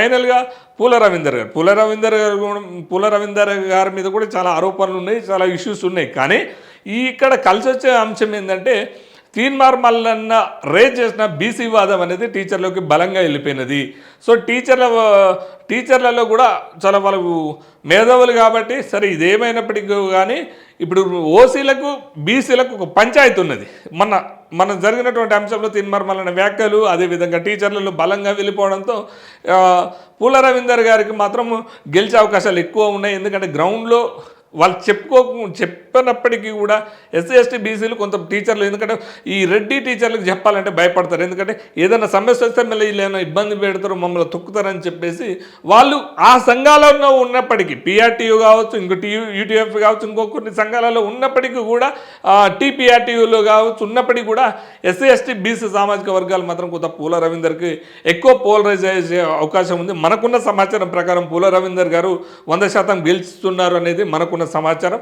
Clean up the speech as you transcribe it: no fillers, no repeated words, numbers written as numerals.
ఫైనల్గా పూల రవీందర్ గారి మీద కూడా చాలా ఆరోపణలు ఉన్నాయి, చాలా ఇష్యూస్ ఉన్నాయి. కానీ ఇక్కడ కలిసి వచ్చే అంశం ఏంటంటే తీన్మార్ మల్లన్న రేజ్ చేసిన బీసీ వాదం అనేది టీచర్లోకి బలంగా వెళ్ళిపోయినది. సో టీచర్లలో కూడా చాలా వాళ్ళు మేధావులు కాబట్టి సరే ఇదేమైనప్పటికీ కానీ ఇప్పుడు ఓసీలకు బీసీలకు ఒక పంచాయతీ ఉన్నది. మన జరిగినటువంటి అంశంలో తీన్మార్ మల్లన్న వ్యాఖ్యలు అదేవిధంగా టీచర్లలో బలంగా వెళ్ళిపోవడంతో పూల రవీందర్ గారికి మాత్రం గెలిచే అవకాశాలు ఎక్కువ ఉన్నాయి. ఎందుకంటే గ్రౌండ్లో వాళ్ళు చెప్పినప్పటికీ కూడా ఎస్సీ ఎస్టీ బీసీలు కొంత టీచర్లు ఎందుకంటే ఈ రెడ్డి టీచర్లకు చెప్పాలంటే భయపడతారు. ఎందుకంటే ఏదైనా సమస్య వస్తే మళ్ళీ వీళ్ళు ఇబ్బంది పెడతారు, మమ్మల్ని తొక్కుతారని చెప్పేసి వాళ్ళు ఆ సంఘాలలో ఉన్నప్పటికీ పిఆర్టీయూ కావచ్చు, ఇంకోటి యూటీఎఫ్ కావచ్చు, ఇంకో కొన్ని సంఘాలలో ఉన్నప్పటికీ కూడా టీపీఆర్టీయూలో కావచ్చు ఉన్నప్పటికీ కూడా ఎస్సీ ఎస్టీ బీసీ సామాజిక వర్గాలు మాత్రం కొంత పూల రవీందర్కి ఎక్కువ పోలరైజ్ అయ్యే అవకాశం ఉంది. మనకున్న సమాచారం ప్రకారం పూల రవీందర్ గారు 100% గెలుస్తున్నారు అనేది మనకున్న సమాచారం.